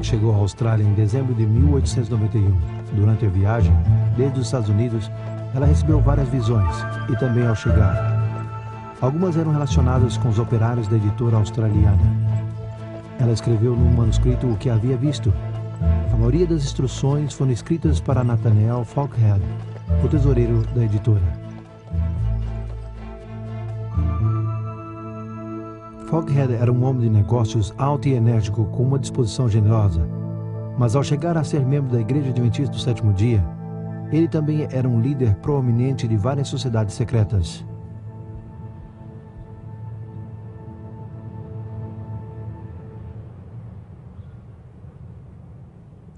White chegou à Austrália em dezembro de 1891. Durante a viagem, desde os Estados Unidos, ela recebeu várias visões, e também ao chegar. Algumas eram relacionadas com os operários da editora australiana. Ela escreveu num manuscrito o que havia visto. A maioria das instruções foram escritas para Nathaniel Falkhead, o tesoureiro da editora. Falkhead era um homem de negócios alto e enérgico com uma disposição generosa, mas ao chegar a ser membro da Igreja Adventista do Sétimo Dia, ele também era um líder proeminente de várias sociedades secretas.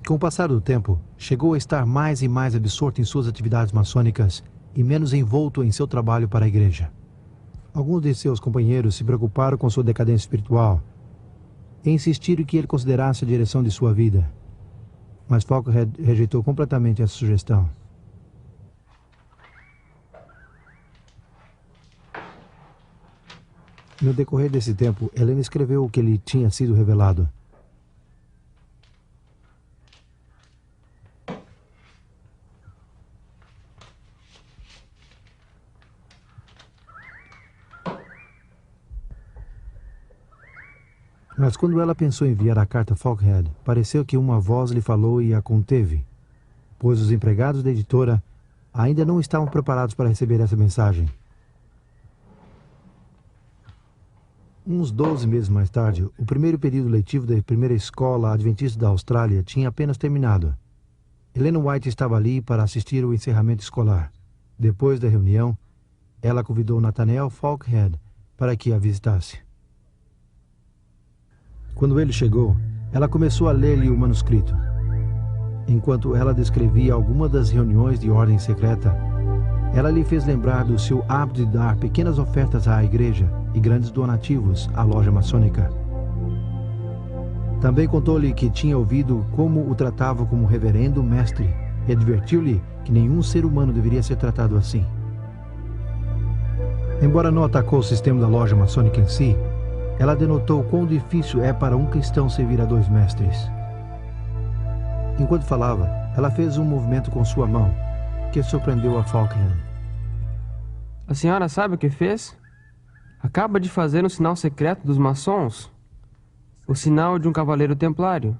Com o passar do tempo, chegou a estar mais e mais absorto em suas atividades maçônicas e menos envolto em seu trabalho para a igreja. Alguns de seus companheiros se preocuparam com sua decadência espiritual e insistiram que ele considerasse a direção de sua vida. Mas Falkhead rejeitou completamente essa sugestão. No decorrer desse tempo, Helena escreveu o que lhe tinha sido revelado. Mas quando ela pensou em enviar a carta a Falkhead, pareceu que uma voz lhe falou e a conteve, pois os empregados da editora ainda não estavam preparados para receber essa mensagem. Uns 12 meses mais tarde, o primeiro período letivo da primeira escola adventista da Austrália tinha apenas terminado. Helena White estava ali para assistir ao encerramento escolar. Depois da reunião, ela convidou Nathaniel Falkhead para que a visitasse. Quando ele chegou, ela começou a ler-lhe o manuscrito. Enquanto ela descrevia algumas das reuniões de ordem secreta, ela lhe fez lembrar do seu hábito de dar pequenas ofertas à igreja e grandes donativos à loja maçônica. Também contou-lhe que tinha ouvido como o tratava como reverendo mestre e advertiu-lhe que nenhum ser humano deveria ser tratado assim. Embora não atacou o sistema da loja maçônica em si, ela denotou quão difícil é para um cristão servir a dois mestres. Enquanto falava, ela fez um movimento com sua mão, que surpreendeu a Falkhead. A senhora sabe o que fez? Acaba de fazer um sinal secreto dos maçons. O sinal de um cavaleiro templário.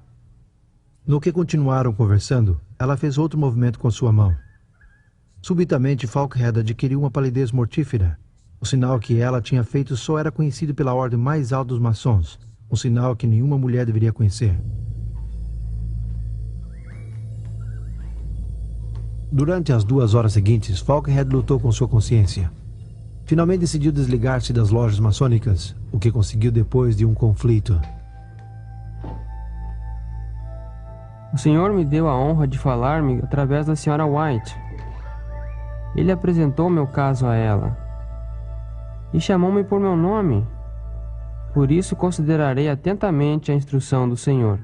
No que continuaram conversando, ela fez outro movimento com sua mão. Subitamente, Falkhead adquiriu uma palidez mortífera. O sinal que ela tinha feito só era conhecido pela ordem mais alta dos maçons, um sinal que nenhuma mulher deveria conhecer. Durante as 2 horas seguintes, Falkhead lutou com sua consciência. Finalmente decidiu desligar-se das lojas maçônicas, o que conseguiu depois de um conflito. O senhor me deu a honra de falar-me através da senhora White. Ele apresentou meu caso a ela. E chamou-me por meu nome. Por isso considerarei atentamente a instrução do Senhor.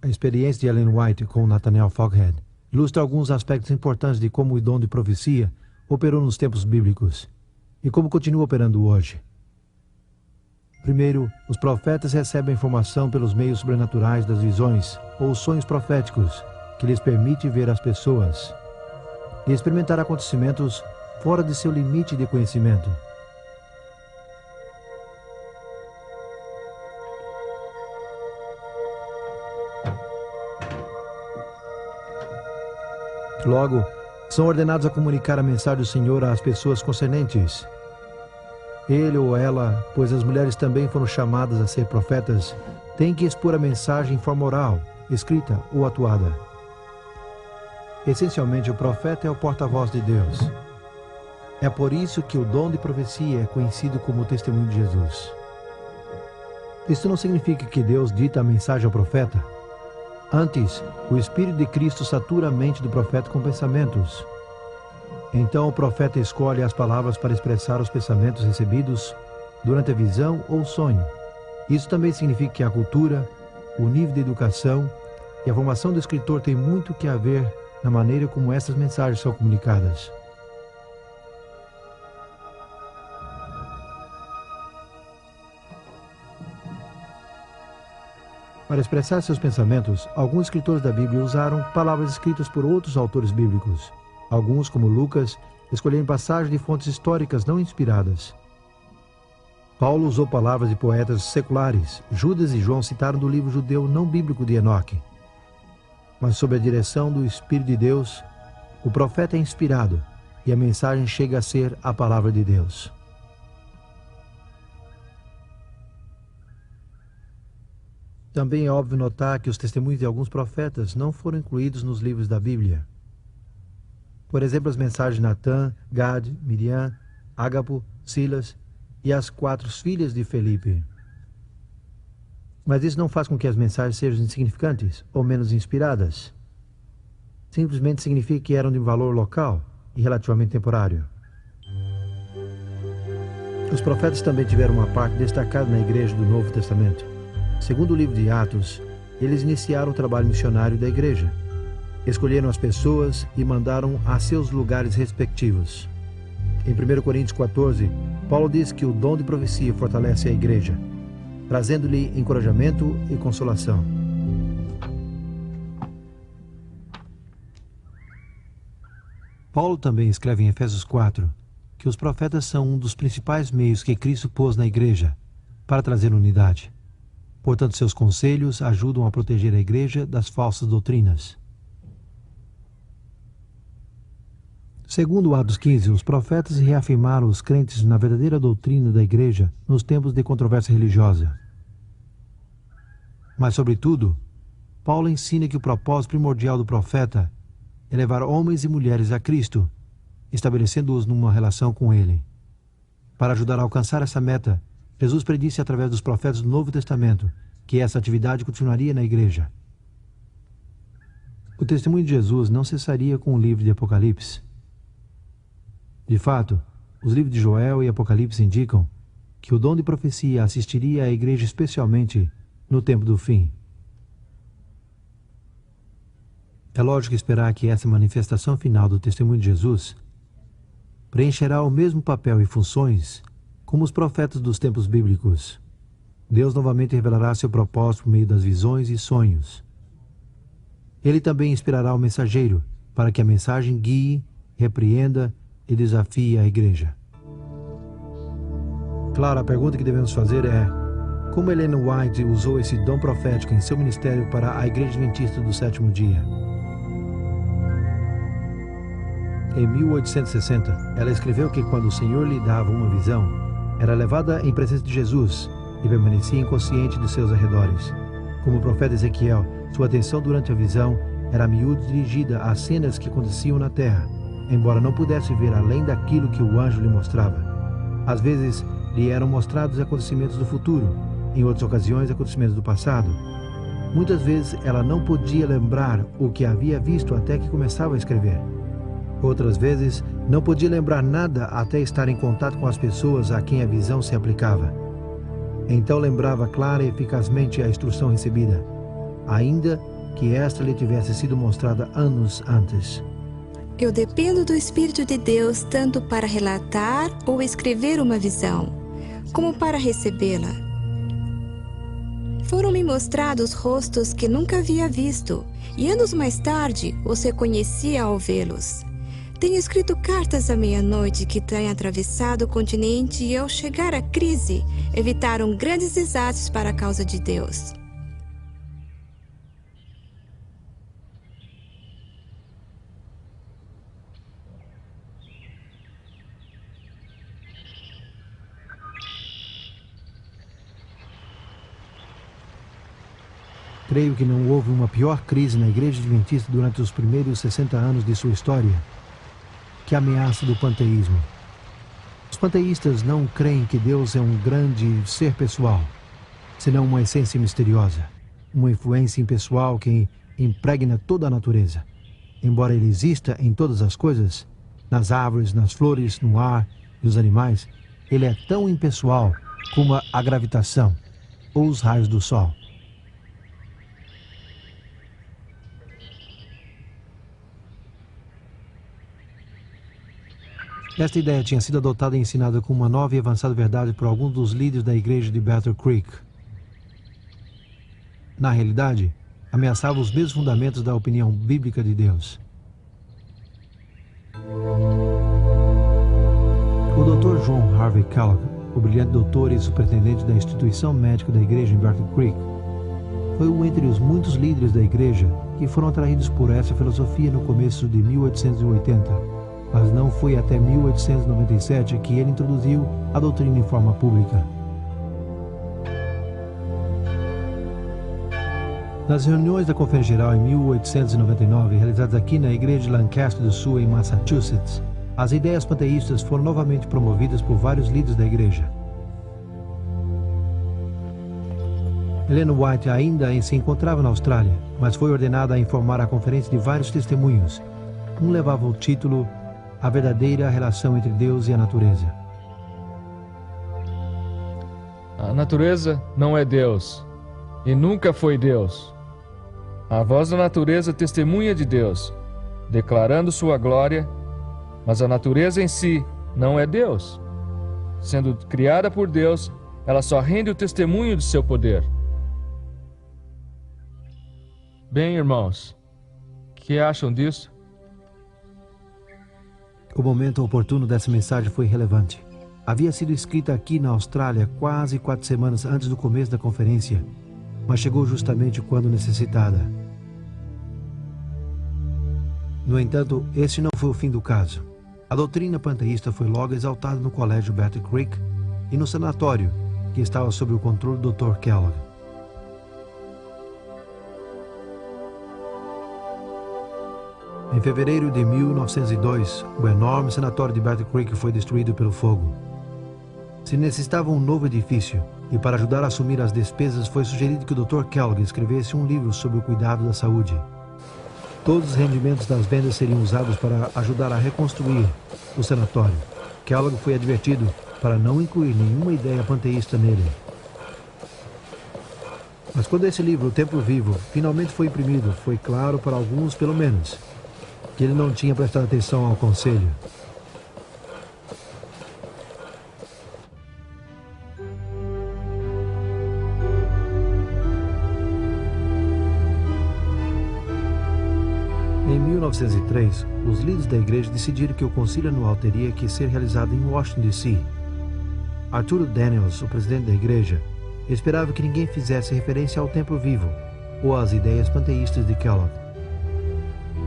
A experiência de Ellen White com Nathaniel Falkhead ilustra alguns aspectos importantes de como o dom de profecia operou nos tempos bíblicos e como continua operando hoje. Primeiro, os profetas recebem a informação pelos meios sobrenaturais das visões ou sonhos proféticos, que lhes permite ver as pessoas e experimentar acontecimentos fora de seu limite de conhecimento. Logo, são ordenados a comunicar a mensagem do Senhor às pessoas concernentes. Ele ou ela, pois as mulheres também foram chamadas a ser profetas, têm que expor a mensagem em forma oral, escrita ou atuada. Essencialmente, o profeta é o porta-voz de Deus. É por isso que o dom de profecia é conhecido como o testemunho de Jesus. Isso não significa que Deus dita a mensagem ao profeta. Antes, o Espírito de Cristo satura a mente do profeta com pensamentos. Então o profeta escolhe as palavras para expressar os pensamentos recebidos durante a visão ou sonho. Isso também significa que a cultura, o nível de educação e a formação do escritor tem muito que ver na maneira como essas mensagens são comunicadas. Para expressar seus pensamentos, alguns escritores da Bíblia usaram palavras escritas por outros autores bíblicos. Alguns, como Lucas, escolheram passagens de fontes históricas não inspiradas. Paulo usou palavras de poetas seculares. Judas e João citaram do livro judeu não bíblico de Enoque. Mas sob a direção do Espírito de Deus, o profeta é inspirado e a mensagem chega a ser a palavra de Deus. Também é óbvio notar que os testemunhos de alguns profetas não foram incluídos nos livros da Bíblia. Por exemplo, as mensagens de Natã, Gad, Miriam, Ágapo, Silas e as 4 filhas de Felipe. Mas isso não faz com que as mensagens sejam insignificantes ou menos inspiradas. Simplesmente significa que eram de um valor local e relativamente temporário. Os profetas também tiveram uma parte destacada na igreja do Novo Testamento. Segundo o livro de Atos, eles iniciaram o trabalho missionário da igreja. Escolheram as pessoas e mandaram a seus lugares respectivos. Em 1 Coríntios 14, Paulo diz que o dom de profecia fortalece a igreja, trazendo-lhe encorajamento e consolação. Paulo também escreve em Efésios 4 que os profetas são um dos principais meios que Cristo pôs na igreja para trazer unidade. Portanto, seus conselhos ajudam a proteger a igreja das falsas doutrinas. Segundo Atos 15, os profetas reafirmaram os crentes na verdadeira doutrina da igreja nos tempos de controvérsia religiosa. Mas, sobretudo, Paulo ensina que o propósito primordial do profeta é levar homens e mulheres a Cristo, estabelecendo-os numa relação com Ele. Para ajudar a alcançar essa meta, Jesus predisse através dos profetas do Novo Testamento que essa atividade continuaria na igreja. O testemunho de Jesus não cessaria com o livro de Apocalipse. De fato, os livros de Joel e Apocalipse indicam que o dom de profecia assistiria à igreja especialmente no tempo do fim. É lógico esperar que essa manifestação final do testemunho de Jesus preencherá o mesmo papel e funções como os profetas dos tempos bíblicos. Deus novamente revelará seu propósito por meio das visões e sonhos. Ele também inspirará o mensageiro para que a mensagem guie, repreenda e desafie a igreja. Claro, a pergunta que devemos fazer é: como Ellen White usou esse dom profético em seu ministério para a Igreja Adventista do Sétimo Dia? Em 1860, ela escreveu que quando o Senhor lhe dava uma visão, era levada em presença de Jesus e permanecia inconsciente dos seus arredores. Como o profeta Ezequiel, sua atenção durante a visão era a miúdo dirigida às cenas que aconteciam na terra, embora não pudesse ver além daquilo que o anjo lhe mostrava. Às vezes, lhe eram mostrados acontecimentos do futuro, em outras ocasiões, acontecimentos do passado. Muitas vezes, ela não podia lembrar o que havia visto até que começava a escrever. Outras vezes, não podia lembrar nada até estar em contato com as pessoas a quem a visão se aplicava. Então lembrava clara e eficazmente a instrução recebida, ainda que esta lhe tivesse sido mostrada anos antes. Eu dependo do Espírito de Deus tanto para relatar ou escrever uma visão, como para recebê-la. Foram-me mostrados rostos que nunca havia visto, e anos mais tarde os reconhecia ao vê-los. Tenho escrito cartas à meia-noite que têm atravessado o continente e, ao chegar à crise, evitaram grandes desastres para a causa de Deus. Creio que não houve uma pior crise na Igreja Adventista durante os primeiros 60 anos de sua história que a ameaça do panteísmo. Os panteístas não creem que Deus é um grande ser pessoal, senão uma essência misteriosa, uma influência impessoal que impregna toda a natureza. Embora ele exista em todas as coisas, nas árvores, nas flores, no ar e nos animais, ele é tão impessoal como a gravitação ou os raios do sol. Esta ideia tinha sido adotada e ensinada como uma nova e avançada verdade por alguns dos líderes da igreja de Battle Creek. na realidade, ameaçava os mesmos fundamentos da opinião bíblica de Deus. O Dr. John Harvey Kellogg, o brilhante doutor e superintendente da instituição médica da igreja em Battle Creek, foi um entre os muitos líderes da igreja que foram atraídos por essa filosofia no começo de 1880, mas não foi até 1897 que ele introduziu a doutrina em forma pública. Nas reuniões da Conferência Geral em 1899, realizadas aqui na igreja de Lancaster do Sul, em Massachusetts, as ideias panteístas foram novamente promovidas por vários líderes da igreja. Ellen White ainda se encontrava na Austrália, mas foi ordenada a informar a conferência de vários testemunhos. Um levava o título A Verdadeira Relação entre Deus e a Natureza. A natureza não é Deus, e nunca foi Deus. A voz da natureza testemunha de Deus, declarando sua glória, mas a natureza em si não é Deus. Sendo criada por Deus, ela só rende o testemunho de seu poder. Bem, irmãos, o que acham disso? O momento oportuno dessa mensagem foi relevante. Havia sido escrita aqui na Austrália quase 4 semanas antes do começo da conferência, mas chegou justamente quando necessitada. No entanto, esse não foi o fim do caso. A doutrina panteísta foi logo exaltada no colégio Battle Creek e no sanatório, que estava sob o controle do Dr. Kellogg. Em fevereiro de 1902, o enorme sanatório de Battle Creek foi destruído pelo fogo. Se necessitava um novo edifício, e para ajudar a assumir as despesas foi sugerido que o Dr. Kellogg escrevesse um livro sobre o cuidado da saúde. Todos os rendimentos das vendas seriam usados para ajudar a reconstruir o sanatório. Kellogg foi advertido para não incluir nenhuma ideia panteísta nele. Mas quando esse livro, O Templo Vivo, finalmente foi imprimido, foi claro para alguns, pelo menos, que ele não tinha prestado atenção ao conselho. Em 1903, os líderes da igreja decidiram que o concílio anual teria que ser realizado em Washington, D.C. Arturo Daniels, o presidente da igreja, esperava que ninguém fizesse referência ao Templo Vivo ou às ideias panteístas de Kellogg.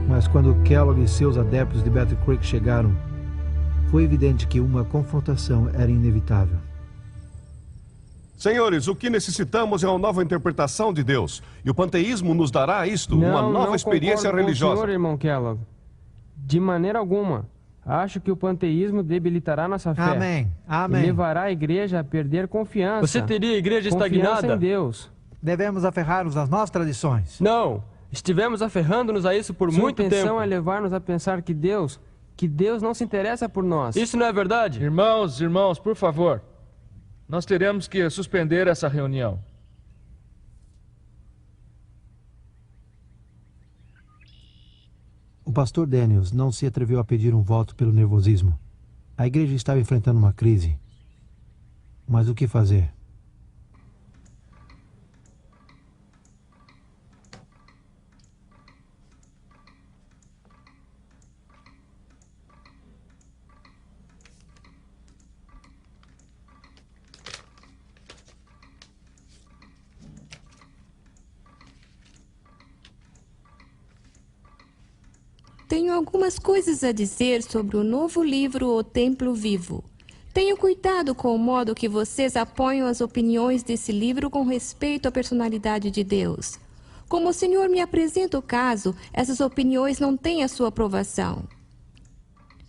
Mas quando Kellogg e seus adeptos de Battle Creek chegaram, foi evidente que uma confrontação era inevitável. Senhores, o que necessitamos é uma nova interpretação de Deus. E o panteísmo nos dará isto, uma nova experiência religiosa. Não, senhor, irmão Kellogg. De maneira alguma. Acho que o panteísmo debilitará nossa fé. Amém. Amém. E levará a igreja a perder confiança. Você teria a igreja confiança estagnada? Em Deus. Devemos aferrar-nos às nossas tradições. Não. Estivemos aferrando-nos a isso por muito tempo. Sua intenção é levar-nos a pensar que Deus não se interessa por nós. Isso não é verdade? Irmãos, por favor. Nós teremos que suspender essa reunião. O pastor Daniels não se atreveu a pedir um voto pelo nervosismo. A igreja estava enfrentando uma crise. Mas o que fazer? Tenho algumas coisas a dizer sobre o novo livro O Templo Vivo. Tenho cuidado com o modo que vocês apoiam as opiniões desse livro com respeito à personalidade de Deus. Como o Senhor me apresenta o caso, essas opiniões não têm a sua aprovação.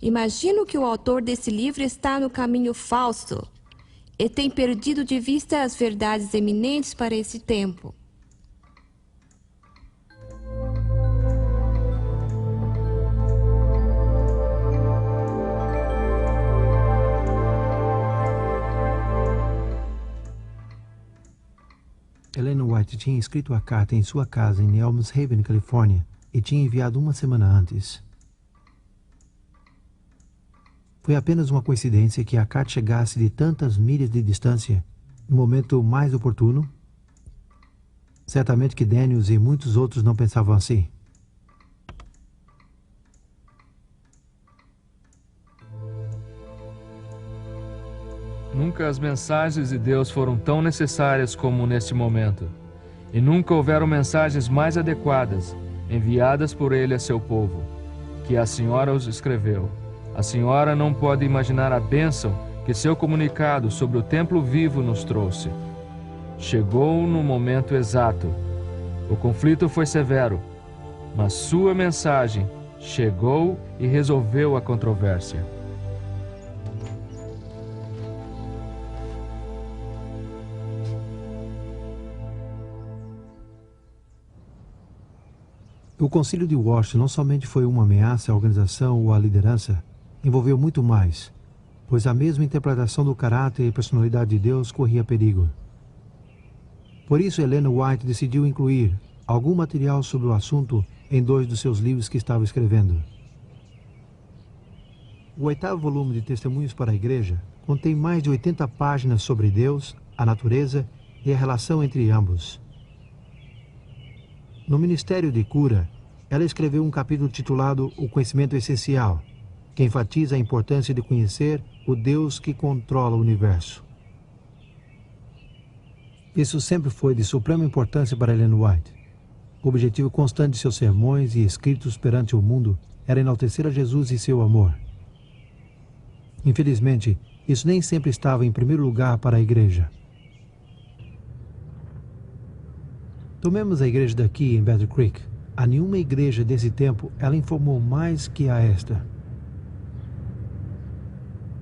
Imagino que o autor desse livro está no caminho falso e tem perdido de vista as verdades eminentes para esse tempo. Ellen White tinha escrito a carta em sua casa em Elms Haven, Califórnia, e tinha enviado uma semana antes. Foi apenas uma coincidência que a carta chegasse de tantas milhas de distância no momento mais oportuno? Certamente que Daniels e muitos outros não pensavam assim. Nunca as mensagens de Deus foram tão necessárias como neste momento. E nunca houveram mensagens mais adequadas, enviadas por ele a seu povo, que a senhora os escreveu. A senhora não pode imaginar a bênção que seu comunicado sobre o templo vivo nos trouxe. Chegou no momento exato. O conflito foi severo, mas sua mensagem chegou e resolveu a controvérsia. O Concílio de Washington não somente foi uma ameaça à organização ou à liderança, envolveu muito mais, pois a mesma interpretação do caráter e personalidade de Deus corria perigo. Por isso, Ellen White decidiu incluir algum material sobre o assunto em 2 dos seus livros que estava escrevendo. O 8º volume de Testemunhos para a Igreja contém mais de 80 páginas sobre Deus, a natureza e a relação entre ambos. No Ministério de Cura, ela escreveu um capítulo titulado O Conhecimento Essencial, que enfatiza a importância de conhecer o Deus que controla o universo. Isso sempre foi de suprema importância para Ellen White. O objetivo constante de seus sermões e escritos perante o mundo era enaltecer a Jesus e seu amor. Infelizmente, isso nem sempre estava em primeiro lugar para a igreja. Tomemos a igreja daqui em Battle Creek. A nenhuma igreja desse tempo ela informou mais que a esta.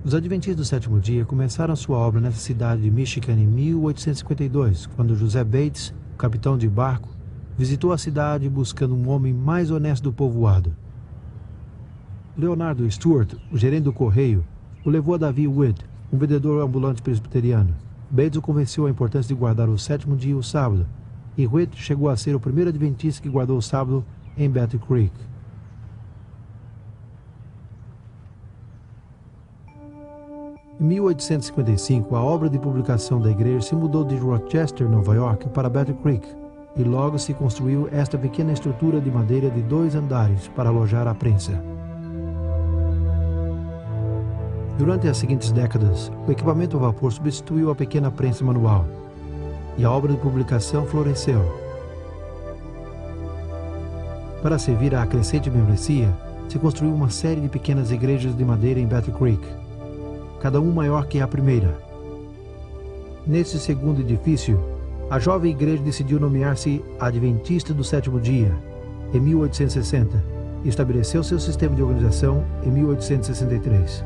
Os Adventistas do Sétimo Dia começaram sua obra nessa cidade de Michigan em 1852, quando José Bates, capitão de barco, visitou a cidade buscando um homem mais honesto do povoado. Leonardo Stewart, o gerente do correio, o levou a Davi Wood, um vendedor ambulante presbiteriano. Bates o convenceu a importância de guardar o sétimo dia e o sábado, e Wood chegou a ser o primeiro adventista que guardou o sábado em Battle Creek. Em 1855, a obra de publicação da igreja se mudou de Rochester, Nova York, para Battle Creek, e logo se construiu esta pequena estrutura de madeira de 2 andares para alojar a prensa. Durante as seguintes décadas, o equipamento a vapor substituiu a pequena prensa manual, e a obra de publicação floresceu. Para servir à crescente membresia, se construiu uma série de pequenas igrejas de madeira em Battle Creek, cada uma maior que a primeira. Nesse segundo edifício, a jovem igreja decidiu nomear-se Adventista do Sétimo Dia, em 1860, e estabeleceu seu sistema de organização em 1863.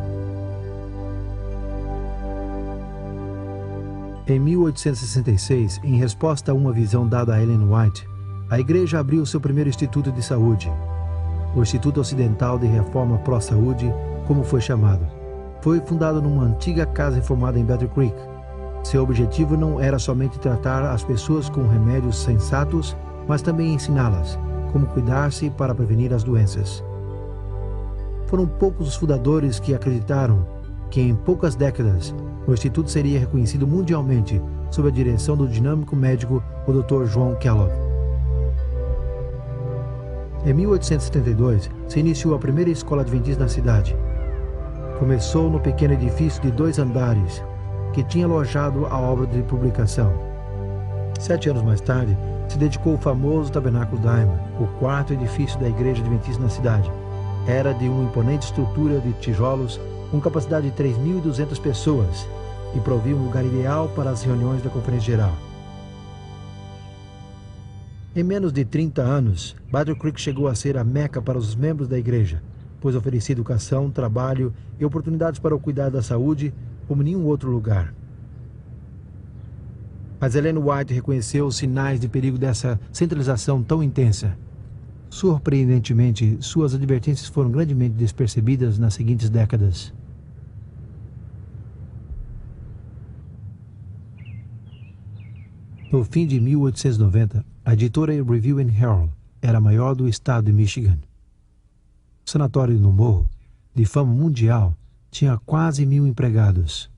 Em 1866, em resposta a uma visão dada a Ellen White, a igreja abriu seu primeiro instituto de saúde, o Instituto Ocidental de Reforma Pró-Saúde, como foi chamado. Foi fundado numa antiga casa reformada em Battle Creek. Seu objetivo não era somente tratar as pessoas com remédios sensatos, mas também ensiná-las como cuidar-se para prevenir as doenças. Foram poucos os fundadores que acreditaram que em poucas décadas o Instituto seria reconhecido mundialmente sob a direção do dinâmico médico o Dr. John Kellogg. Em 1872, se iniciou a primeira escola adventista na cidade. Começou no pequeno edifício de 2 andares, que tinha alojado a obra de publicação. 7 anos mais tarde, se dedicou ao famoso Tabernáculo Diamond, o 4º edifício da igreja adventista na cidade. Era de uma imponente estrutura de tijolos, com capacidade de 3.200 pessoas, e provia um lugar ideal para as reuniões da Conferência Geral. Em menos de 30 anos, Battle Creek chegou a ser a meca para os membros da igreja, pois oferecia educação, trabalho e oportunidades para o cuidado da saúde como nenhum outro lugar. Mas Ellen White reconheceu os sinais de perigo dessa centralização tão intensa. Surpreendentemente, suas advertências foram grandemente despercebidas nas seguintes décadas. No fim de 1890, a editora Review and Herald era a maior do estado de Michigan. O sanatório no Morro, de fama mundial, tinha quase 1.000 empregados.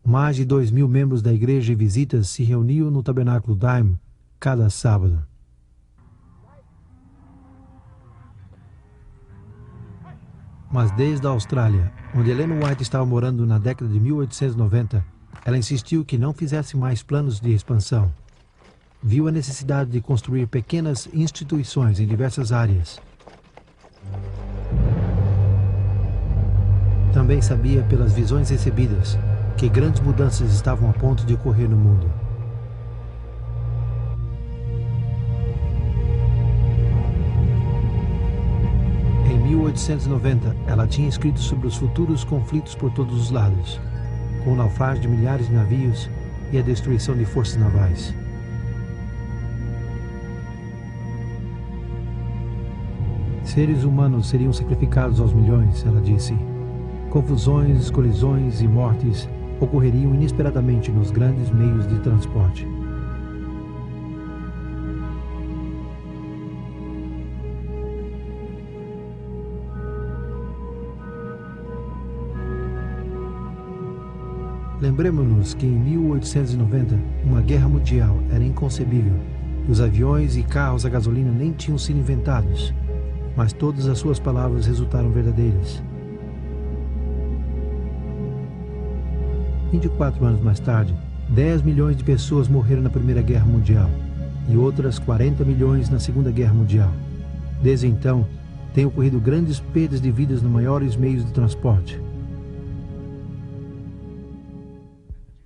Mais de 2.000 membros da igreja e visitas se reuniam no Tabernáculo Diamond cada sábado. Mas desde a Austrália, onde Ellen White estava morando na década de 1890, ela insistiu que não fizesse mais planos de expansão. Viu a necessidade de construir pequenas instituições em diversas áreas. Também sabia pelas visões recebidas que grandes mudanças estavam a ponto de ocorrer no mundo. Em 1890, ela tinha escrito sobre os futuros conflitos por todos os lados, com o naufrágio de milhares de navios e a destruição de forças navais. Seres humanos seriam sacrificados aos milhões, ela disse. Confusões, colisões e mortes ocorreriam inesperadamente nos grandes meios de transporte. Lembremos-nos que em 1890, uma guerra mundial era inconcebível. Os aviões e carros a gasolina nem tinham sido inventados, mas todas as suas palavras resultaram verdadeiras. 24 anos mais tarde, 10 milhões de pessoas morreram na Primeira Guerra Mundial e outras 40 milhões na Segunda Guerra Mundial. Desde então, têm ocorrido grandes perdas de vidas nos maiores meios de transporte.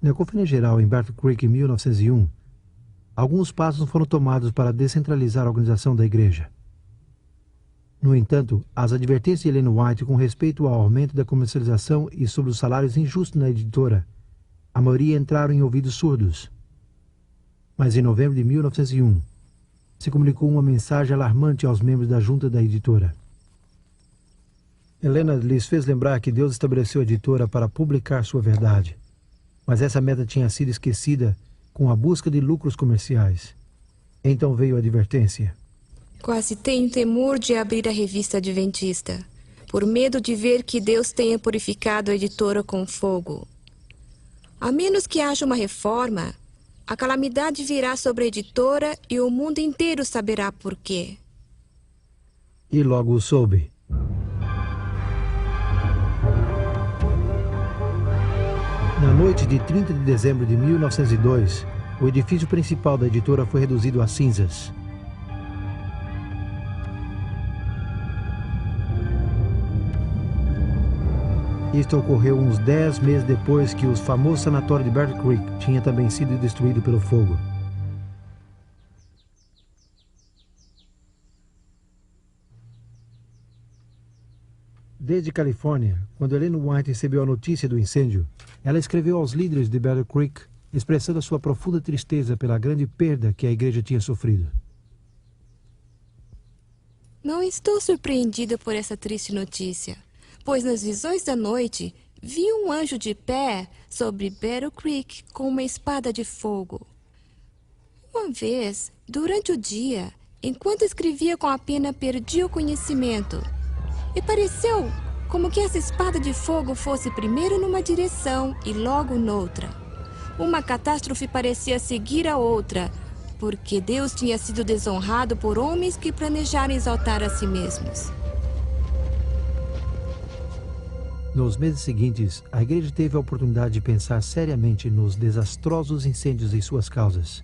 Na Conferência Geral em Battle Creek em 1901, alguns passos foram tomados para descentralizar a organização da igreja. No entanto, as advertências de Ellen White com respeito ao aumento da comercialização e sobre os salários injustos na editora, a maioria entraram em ouvidos surdos. Mas em novembro de 1901, se comunicou uma mensagem alarmante aos membros da junta da editora. Helena lhes fez lembrar que Deus estabeleceu a editora para publicar sua verdade, mas essa meta tinha sido esquecida com a busca de lucros comerciais. Então veio a advertência. Quase tenho temor de abrir a revista adventista, por medo de ver que Deus tenha purificado a editora com fogo. A menos que haja uma reforma, a calamidade virá sobre a editora e o mundo inteiro saberá por quê. E logo soube. Na noite de 30 de dezembro de 1902, o edifício principal da editora foi reduzido a cinzas. Isto ocorreu uns 10 meses depois que o famoso sanatório de Battle Creek tinha também sido destruído pelo fogo. Desde Califórnia, quando Ellen White recebeu a notícia do incêndio, ela escreveu aos líderes de Battle Creek, expressando a sua profunda tristeza pela grande perda que a igreja tinha sofrido. Não estou surpreendida por essa triste notícia, pois nas visões da noite vi um anjo de pé sobre Battle Creek com uma espada de fogo. Uma vez, durante o dia, enquanto escrevia com a pena, perdi o conhecimento. E pareceu como que essa espada de fogo fosse primeiro numa direção e logo noutra. Uma catástrofe parecia seguir a outra, porque Deus tinha sido desonrado por homens que planejaram exaltar a si mesmos. Nos meses seguintes, a igreja teve a oportunidade de pensar seriamente nos desastrosos incêndios e suas causas.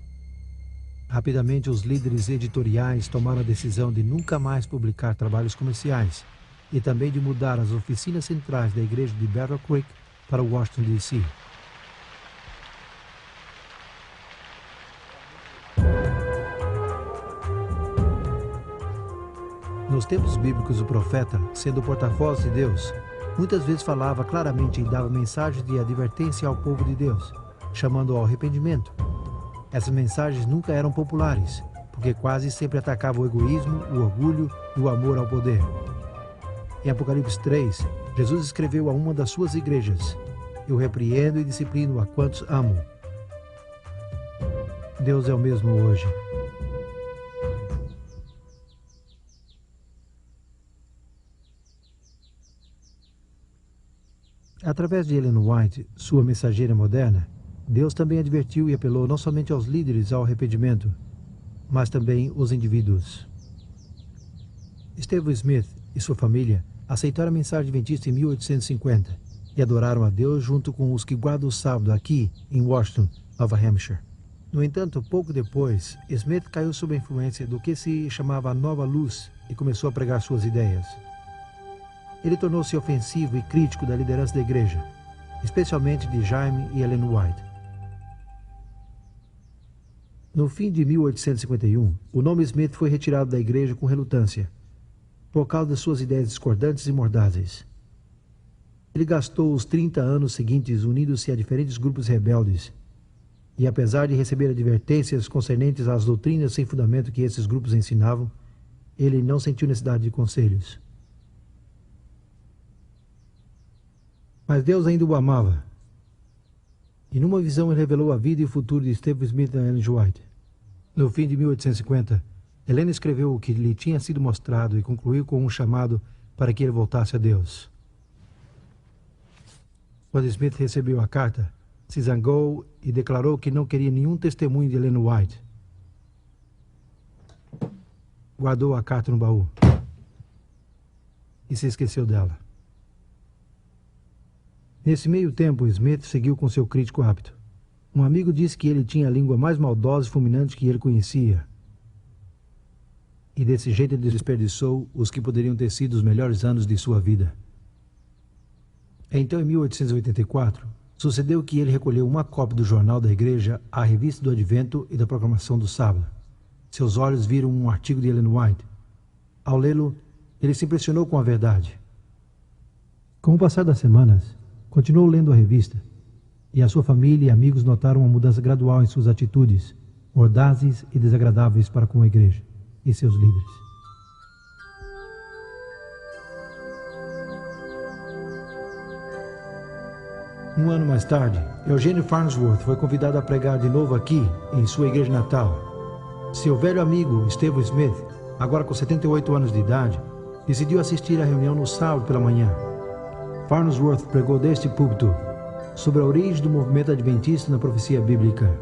Rapidamente, os líderes editoriais tomaram a decisão de nunca mais publicar trabalhos comerciais e também de mudar as oficinas centrais da igreja de Battle Creek para Washington, D.C. Nos tempos bíblicos, o profeta, sendo o porta-voz de Deus, muitas vezes falava claramente e dava mensagens de advertência ao povo de Deus, chamando ao arrependimento. Essas mensagens nunca eram populares, porque quase sempre atacavam o egoísmo, o orgulho e o amor ao poder. Em Apocalipse 3, Jesus escreveu a uma das suas igrejas: Eu repreendo e disciplino a quantos amo. Deus é o mesmo hoje. Através de Ellen White, sua mensageira moderna, Deus também advertiu e apelou não somente aos líderes ao arrependimento, mas também os indivíduos. Stephen Smith e sua família aceitaram a mensagem adventista em 1850 e adoraram a Deus junto com os que guardam o sábado aqui em Washington, Nova Hampshire. No entanto, pouco depois, Smith caiu sob a influência do que se chamava a Nova Luz e começou a pregar suas ideias. Ele tornou-se ofensivo e crítico da liderança da igreja, especialmente de Jaime e Ellen White. No fim de 1851, o nome Smith foi retirado da igreja com relutância, por causa de suas ideias discordantes e mordazes. Ele gastou os 30 anos seguintes unindo-se a diferentes grupos rebeldes, e apesar de receber advertências concernentes às doutrinas sem fundamento que esses grupos ensinavam, ele não sentiu necessidade de conselhos. Mas Deus ainda o amava. E numa visão ele revelou a vida e o futuro de Stephen Smith e Ellen White. No fim de 1850, Helena escreveu o que lhe tinha sido mostrado e concluiu com um chamado para que ele voltasse a Deus. Quando Smith recebeu a carta, se zangou e declarou que não queria nenhum testemunho de Ellen White. Guardou a carta no baú e se esqueceu dela. Nesse meio tempo, Smith seguiu com seu crítico hábito. Um amigo disse que ele tinha a língua mais maldosa e fulminante que ele conhecia. E desse jeito ele desperdiçou os que poderiam ter sido os melhores anos de sua vida. Então, em 1884, sucedeu que ele recolheu uma cópia do jornal da igreja, a revista do Advento e da proclamação do sábado. Seus olhos viram um artigo de Ellen White. Ao lê-lo, ele se impressionou com a verdade. Com o passar das semanas, continuou lendo a revista, e a sua família e amigos notaram uma mudança gradual em suas atitudes, mordazes e desagradáveis para com a igreja e seus líderes. Um ano mais tarde, Eugênio Farnsworth foi convidado a pregar de novo aqui, em sua igreja natal. Seu velho amigo, Stephen Smith, agora com 78 anos de idade, decidiu assistir à reunião no sábado pela manhã. Farnsworth pregou deste púlpito sobre a origem do movimento adventista na profecia bíblica.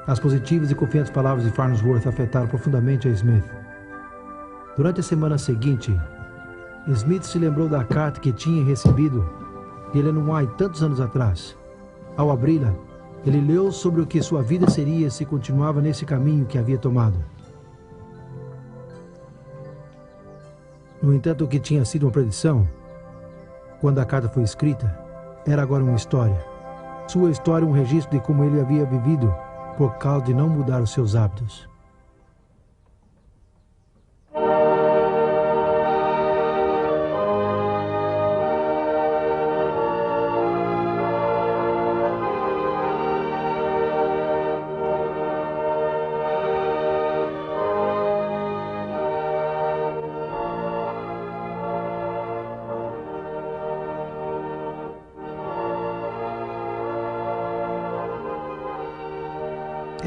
As positivas e confiantes palavras de Farnsworth afetaram profundamente a Smith. Durante a semana seguinte, Smith se lembrou da carta que tinha recebido de Ellen White tantos anos atrás. Ao abri-la, ele leu sobre o que sua vida seria se continuava nesse caminho que havia tomado. No entanto, o que tinha sido uma predição, quando a carta foi escrita, era agora uma história. Sua história um registro de como ele havia vivido por causa de não mudar os seus hábitos.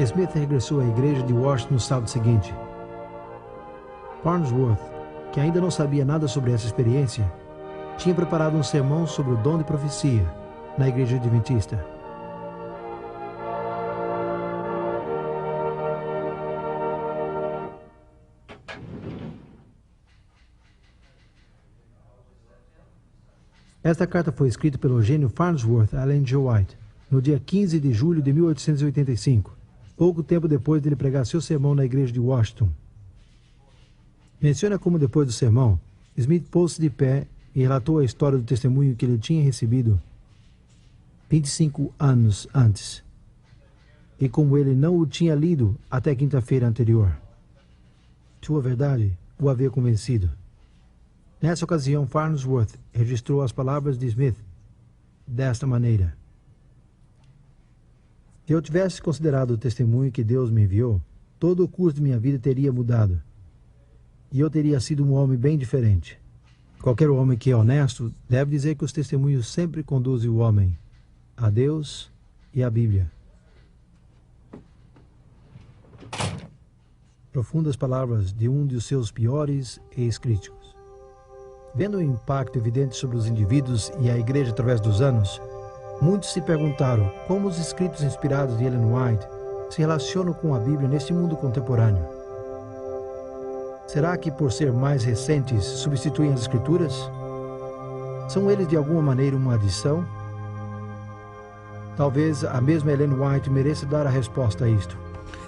Smith regressou à igreja de Washington no sábado seguinte. Farnsworth, que ainda não sabia nada sobre essa experiência, tinha preparado um sermão sobre o dom de profecia na igreja adventista. Esta carta foi escrita pelo Eugênio Farnsworth a Ellen G. White no dia 15 de julho de 1885. Pouco tempo depois de ele pregar seu sermão na igreja de Washington. Menciona como depois do sermão, Smith pôs-se de pé e relatou a história do testemunho que ele tinha recebido 25 anos antes, e como ele não o tinha lido até quinta-feira anterior. Sua verdade o havia convencido. Nessa ocasião, Farnsworth registrou as palavras de Smith desta maneira: se eu tivesse considerado o testemunho que Deus me enviou, todo o curso de minha vida teria mudado. E eu teria sido um homem bem diferente. Qualquer homem que é honesto deve dizer que os testemunhos sempre conduzem o homem a Deus e à Bíblia. Profundas palavras de um dos seus piores ex-críticos. Vendo o impacto evidente sobre os indivíduos e a igreja através dos anos, muitos se perguntaram como os escritos inspirados de Ellen White se relacionam com a Bíblia neste mundo contemporâneo? Será que, por ser mais recentes, substituem as Escrituras? São eles, de alguma maneira, uma adição? Talvez a mesma Ellen White mereça dar a resposta a isto.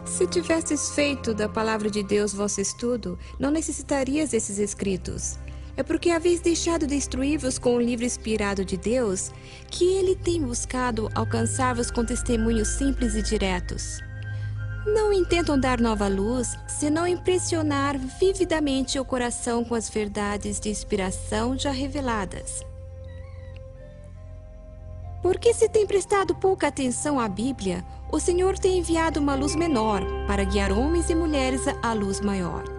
Se tivesses feito da palavra de Deus vosso estudo, não necessitarias desses escritos. É porque haveis deixado de instruir-vos com o livro inspirado de Deus, que ele tem buscado alcançar-vos com testemunhos simples e diretos. Não intentam dar nova luz, senão impressionar vividamente o coração com as verdades de inspiração já reveladas. Porque se tem prestado pouca atenção à Bíblia, o Senhor tem enviado uma luz menor para guiar homens e mulheres à luz maior.